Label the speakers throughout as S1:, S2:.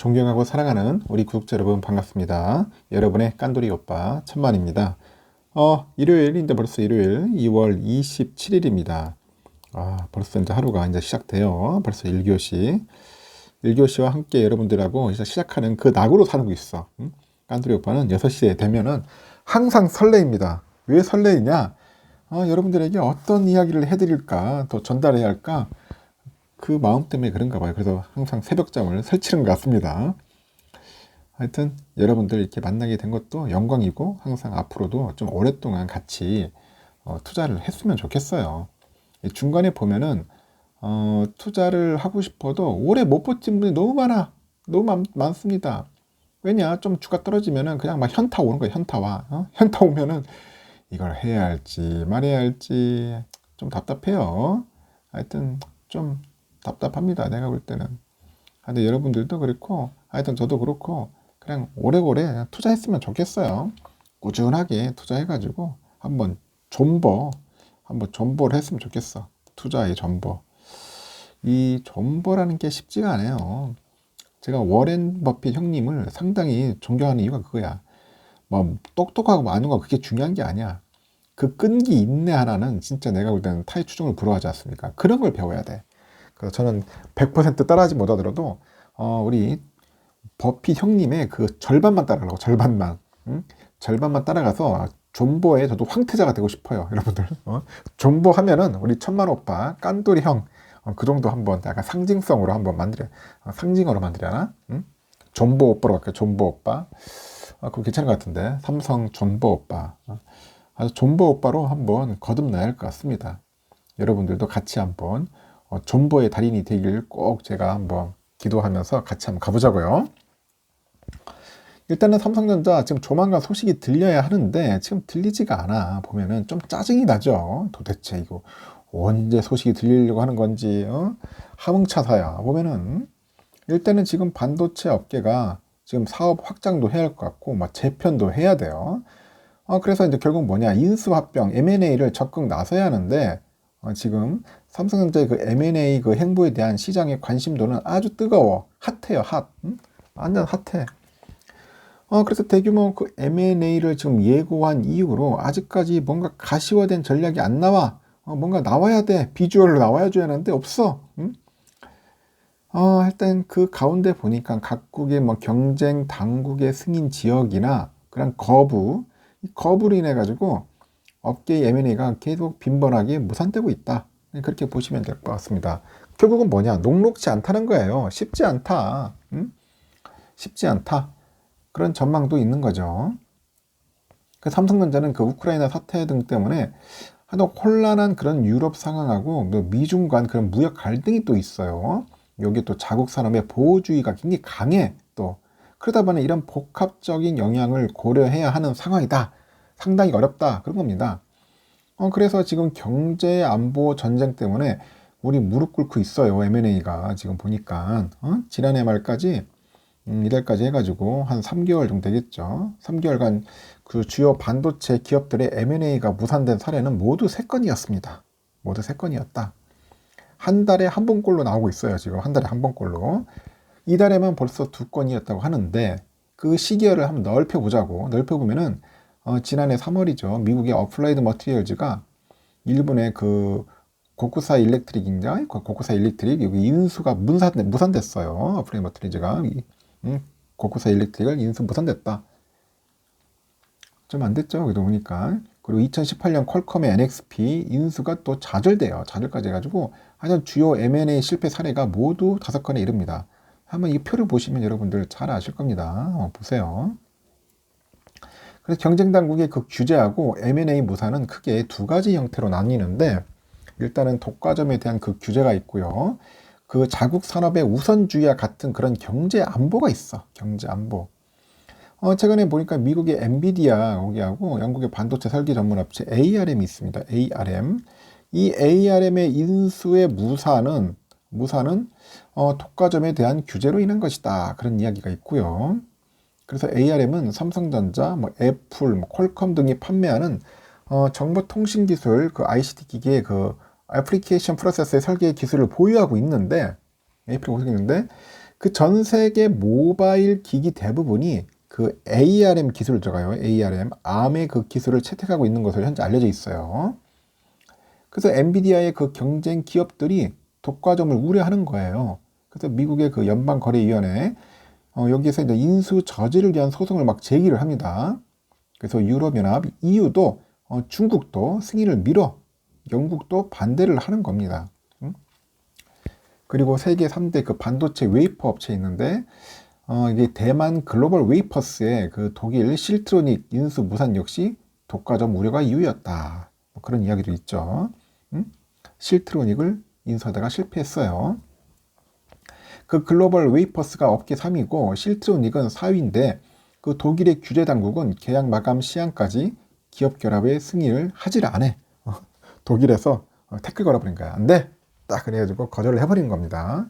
S1: 존경하고 사랑하는 우리 구독자 여러분 반갑습니다. 여러분의 깐돌이 오빠 천만입니다. 일요일인데 벌써 일요일 2월 27일입니다. 벌써 이제 하루가 이제 시작돼요. 벌써 1교시. 1교시와 함께 여러분들하고 이제 시작하는 그 낙으로 살고 있어. 깐돌이 오빠는 6시에 되면은 항상 설레입니다. 왜 설레이냐? 여러분들에게 어떤 이야기를 해드릴까, 더 전달해야 할까? 그 마음 때문에 그런가 봐요. 그래서 항상 새벽잠을 설치는 것 같습니다. 하여튼 여러분들 이렇게 만나게 된 것도 영광이고 항상 앞으로도 좀 오랫동안 같이 투자를 했으면 좋겠어요. 중간에 보면은 투자를 하고 싶어도 오래 못 버틴 분이 너무 많아. 너무 많습니다. 왜냐? 좀 주가 떨어지면은 그냥 막 현타 오는 거예요. 현타와. 현타 오면은 이걸 해야 할지 말해야 할지 좀 답답해요. 하여튼 좀 답답합니다. 내가 볼 때는. 근데 여러분들도 그렇고 하여튼 저도 그렇고 그냥 오래오래 그냥 투자했으면 좋겠어요. 꾸준하게 투자해가지고 한번 존버를 했으면 좋겠어. 투자의 존버. 이 존버라는 게 쉽지가 않아요. 제가 워렌 버핏 형님을 상당히 존경하는 이유가 그거야. 뭐 똑똑하고 많은 거 그게 중요한 게 아니야. 그 끈기 인내 하나는 진짜 내가 볼 때는 타의 추종을 불허하지 않습니까? 그런 걸 배워야 돼. 그래서 저는 100% 따라하지 못하더라도 우리 버핏 형님의 그 절반만 따라가려고. 절반만 따라가서 존버에 저도 황태자가 되고 싶어요. 여러분들 존버 하면은 우리 천만 오빠 깐돌이 형 그 정도 한번 약간 상징성으로 한번 상징어로 만들려나? 존버 오빠로 갈게요. 존버 오빠. 그거 괜찮은 것 같은데. 삼성 존버 오빠. 아주 존버 오빠로 한번 거듭나야 할 것 같습니다. 여러분들도 같이 한번 존버의 달인이 되길 꼭 제가 한번 기도하면서 같이 한번 가보자고요. 일단은 삼성전자 지금 조만간 소식이 들려야 하는데 지금 들리지가 않아. 보면은 좀 짜증이 나죠. 도대체 이거 언제 소식이 들리려고 하는 건지 하몽차사야. 보면은 일단은 지금 반도체 업계가 지금 사업 확장도 해야 할 것 같고 막 재편도 해야 돼요. 그래서 이제 결국 뭐냐, 인수합병 M&A를 적극 나서야 하는데 지금 삼성전자의 그 M&A 그 행보에 대한 시장의 관심도는 아주 뜨거워. 핫해요, 핫. 완전 핫해. 그래서 대규모 그 M&A를 지금 예고한 이후로 아직까지 뭔가 가시화된 전략이 안 나와. 뭔가 나와야 돼. 비주얼로 나와야 하는데 없어. 일단 그 가운데 보니까 각국의 뭐 경쟁 당국의 승인 지역이나 그런 이 거부로 인해 가지고 업계의 M&A가 계속 빈번하게 무산되고 있다. 그렇게 보시면 될 것 같습니다. 결국은 뭐냐? 녹록지 않다는 거예요. 쉽지 않다. 쉽지 않다. 그런 전망도 있는 거죠. 그 삼성전자는 그 우크라이나 사태 등 때문에 하도 혼란한 그런 유럽 상황하고 미중 간 그런 무역 갈등이 또 있어요. 여기 또 자국 산업의 보호주의가 굉장히 강해. 또 그러다 보니 이런 복합적인 영향을 고려해야 하는 상황이다. 상당히 어렵다. 그런 겁니다. 그래서 지금 경제 안보 전쟁 때문에 우리 무릎 꿇고 있어요. M&A가 지금 보니까 지난해 말까지 이달까지 해가지고 한 3개월 정도 되겠죠. 3개월간 그 주요 반도체 기업들의 M&A가 무산된 사례는 모두 3건이었습니다. 모두 3건이었다. 한 달에 한 번꼴로 나오고 있어요. 지금 한 달에 한 번꼴로. 이달에만 벌써 2건이었다고 하는데 그 시기를 한번 넓혀보자고. 넓혀보면은 지난해 3월이죠. 미국의 어플라이드 머티리얼즈가 일본의 그 고쿠사 일렉트릭인가? 고쿠사 일렉트릭 여기 인수가 무산됐어요. 어플라이드 머티리얼즈가 고쿠사 일렉트릭을 인수 무산됐다. 좀 안 됐죠. 그러다 보니까. 그리고 2018년 퀄컴의 NXP 인수가 또 좌절돼요. 좌절까지 해가지고 하여튼 주요 M&A 실패 사례가 모두 5건에 이릅니다. 한번 이 표를 보시면 여러분들 잘 아실 겁니다. 보세요. 그래서 경쟁 당국의 그 규제하고 M&A 무산은 크게 2가지 형태로 나뉘는데 일단은 독과점에 대한 그 규제가 있고요. 그 자국 산업의 우선주의와 같은 그런 경제 안보가 있어. 경제 안보. 최근에 보니까 미국의 엔비디아 여기하고 영국의 반도체 설계 전문 업체 ARM이 있습니다. ARM. 이 ARM의 인수의 무산은 독과점에 대한 규제로 인한 것이다. 그런 이야기가 있고요. 그래서 ARM은 삼성전자, 애플, 퀄컴 등이 판매하는 정보통신기술, 그 ICT 기기의 그 애플리케이션 프로세서의 설계 기술을 보유하고 있는데, 그 전 세계 모바일 기기 대부분이 그 ARM 기술을 들어가요. ARM, ARM의 그 기술을 채택하고 있는 것으로 현재 알려져 있어요. 그래서 엔비디아의 그 경쟁 기업들이 독과점을 우려하는 거예요. 그래서 미국의 그 연방거래위원회 여기에서 이제 인수 저지를 위한 소송을 막 제기를 합니다. 그래서 유럽연합, EU도 중국도 승인을 미뤄 영국도 반대를 하는 겁니다. 그리고 세계 3대 그 반도체 웨이퍼 업체 있는데 이게 대만 글로벌 웨이퍼스의 그 독일 실트로닉 인수 무산 역시 독과점 우려가 이유였다. 뭐 그런 이야기도 있죠. 실트로닉을 인수하다가 실패했어요. 그 글로벌 웨이퍼스가 업계 3위고 실트로닉은 4위인데 그 독일의 규제 당국은 계약 마감 시한까지 기업 결합의 승인을 하질 않아. 독일에서 태클 걸어버린 거야. 안 돼! 딱 그래가지고 거절을 해버린 겁니다.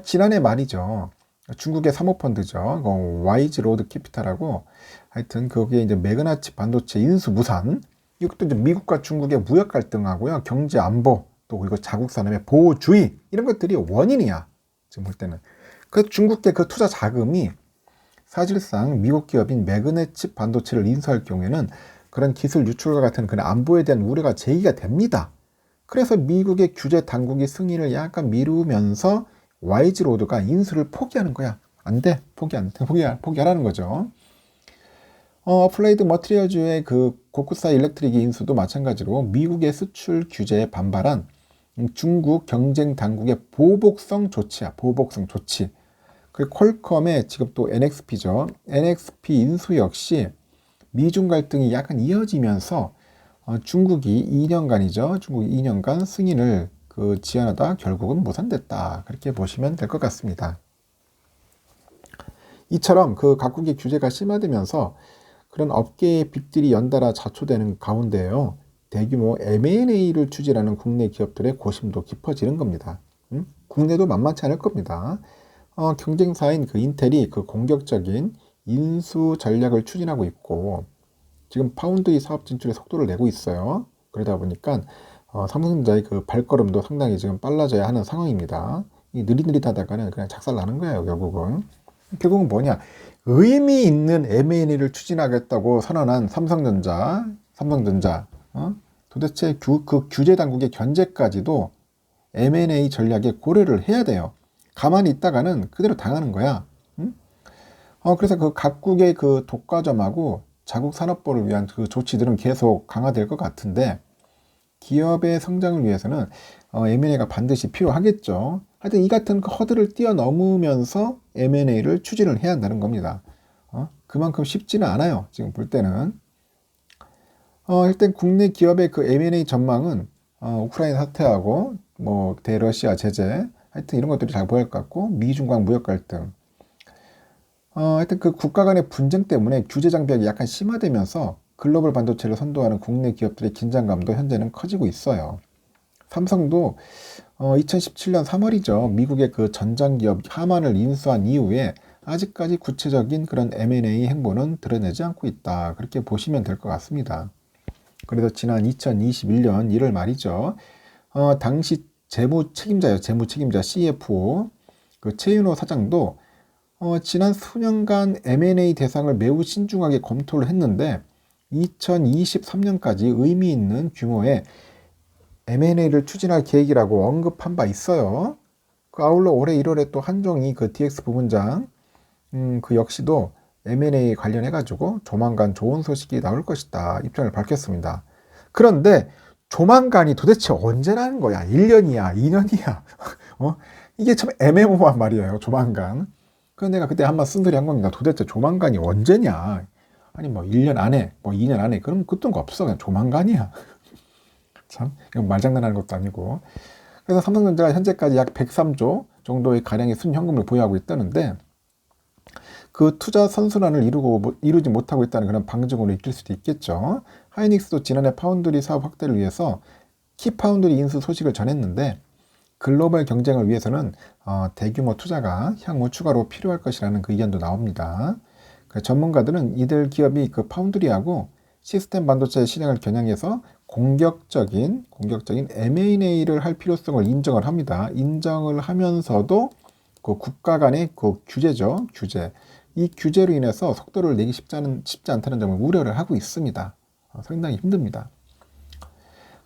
S1: 지난해 말이죠. 중국의 사모펀드죠. 와이즈 로드 캐피탈하고 하여튼 거기에 이제 매그나치 반도체 인수 무산. 이것도 이제 미국과 중국의 무역 갈등하고요. 경제 안보 또 그리고 자국 산업의 보호주의 이런 것들이 원인이야. 지금 볼 때는. 그래서 중국의 그 투자 자금이 사실상 미국 기업인 매그네칩 반도체를 인수할 경우에는 그런 기술 유출과 같은 그런 안보에 대한 우려가 제기가 됩니다. 그래서 미국의 규제 당국이 승인을 약간 미루면서 와이즈 로드가 인수를 포기하는 거야. 안 돼. 포기하라는 거죠. 어플라이드 머티리얼즈의 그 고쿠사 일렉트릭 인수도 마찬가지로 미국의 수출 규제에 반발한 중국 경쟁 당국의 보복성 조치야. 보복성 조치. 그리고 퀄컴의 지금 또 NXP죠. NXP 인수 역시 미중 갈등이 약간 이어지면서 중국이 2년간이죠. 중국이 2년간 승인을 그 지연하다 결국은 무산됐다. 그렇게 보시면 될 것 같습니다. 이처럼 그 각국의 규제가 심화되면서 그런 업계의 빅딜이 연달아 자초되는 가운데요. 대규모 M&A를 추진하는 국내 기업들의 고심도 깊어지는 겁니다. 국내도 만만치 않을 겁니다. 경쟁사인 그 인텔이 그 공격적인 인수 전략을 추진하고 있고 지금 파운드리 사업 진출에 속도를 내고 있어요. 그러다 보니까 삼성전자의 그 발걸음도 상당히 지금 빨라져야 하는 상황입니다. 이 느릿느릿하다가는 그냥 작살 나는 거예요, 결국은. 결국은 뭐냐? 의미 있는 M&A를 추진하겠다고 선언한 삼성전자, 도대체 그 규제 당국의 견제까지도 M&A 전략에 고려를 해야 돼요. 가만히 있다가는 그대로 당하는 거야. 그래서 그 각국의 그 독과점하고 자국 산업보를 위한 그 조치들은 계속 강화될 것 같은데 기업의 성장을 위해서는 M&A가 반드시 필요하겠죠. 하여튼 이 같은 그 허들을 뛰어넘으면서 M&A를 추진을 해야 한다는 겁니다. 그만큼 쉽지는 않아요. 지금 볼 때는. 일단 국내 기업의 그 M&A 전망은 우크라이나 사태하고 뭐 대러시아 제재 하여튼 이런 것들이 잘 보일 것 같고 미중 간 무역 갈등 하여튼 그 국가 간의 분쟁 때문에 규제 장벽이 약간 심화되면서 글로벌 반도체를 선도하는 국내 기업들의 긴장감도 현재는 커지고 있어요. 삼성도 2017년 3월이죠. 미국의 그 전장기업 하만을 인수한 이후에 아직까지 구체적인 그런 M&A 행보는 드러내지 않고 있다. 그렇게 보시면 될 것 같습니다. 그래서 지난 2021년 1월 말이죠. 당시 재무 책임자 CFO 그 최윤호 사장도 지난 수년간 M&A 대상을 매우 신중하게 검토를 했는데 2023년까지 의미 있는 규모의 M&A를 추진할 계획이라고 언급한 바 있어요. 그 아울러 올해 1월에 또 한종희 그 DX 부문장 그 역시도 M&A 관련해가지고 조만간 좋은 소식이 나올 것이다 입장을 밝혔습니다. 그런데 조만간이 도대체 언제라는 거야? 1년이야? 2년이야? 이게 참 애매모호한 말이에요. 조만간. 그래서 내가 그때 한번 쓴소리 한 겁니다. 도대체 조만간이 언제냐? 아니 뭐 1년 안에, 뭐 2년 안에 그럼 그런 거 없어. 그냥 조만간이야. 참 이건 말장난하는 것도 아니고. 그래서 삼성전자가 현재까지 약 103조 정도의 가량의 순현금을 보유하고 있다는데 그 투자 선순환을 이루지 못하고 있다는 그런 방증으로 읽힐 수도 있겠죠. 하이닉스도 지난해 파운드리 사업 확대를 위해서 키파운드리 인수 소식을 전했는데 글로벌 경쟁을 위해서는 대규모 투자가 향후 추가로 필요할 것이라는 그 의견도 나옵니다. 전문가들은 이들 기업이 그 파운드리하고 시스템 반도체 실행을 겨냥해서 공격적인 M&A를 할 필요성을 인정을 합니다. 인정을 하면서도 그 국가 간의 그 규제죠. 규제. 이 규제로 인해서 속도를 내기 쉽지 않다는 점을 우려를 하고 있습니다. 상당히 힘듭니다.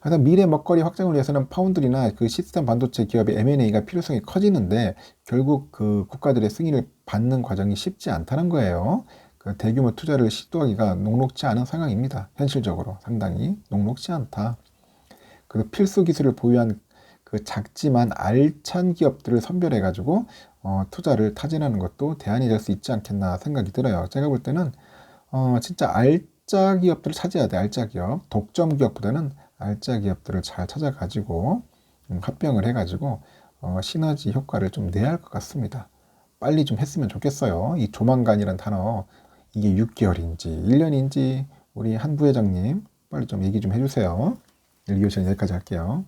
S1: 그래서 미래 먹거리 확장을 위해서는 파운드리나 그 시스템 반도체 기업의 M&A가 필요성이 커지는데 결국 그 국가들의 승인을 받는 과정이 쉽지 않다는 거예요. 그 대규모 투자를 시도하기가 녹록지 않은 상황입니다. 현실적으로 상당히 녹록지 않다. 그 필수 기술을 보유한 그 작지만 알찬 기업들을 선별해가지고 투자를 타진하는 것도 대안이 될 수 있지 않겠나 생각이 들어요. 제가 볼 때는 진짜 알짜 기업들을 찾아야 돼. 알짜 기업. 독점 기업보다는 알짜 기업들을 잘 찾아가지고 합병을 해가지고 시너지 효과를 좀 내야 할 것 같습니다. 빨리 좀 했으면 좋겠어요. 이 조만간이란 단어 이게 6개월인지 1년인지 우리 한 부회장님 빨리 좀 얘기 좀 해주세요. 1교시는 여기까지 할게요.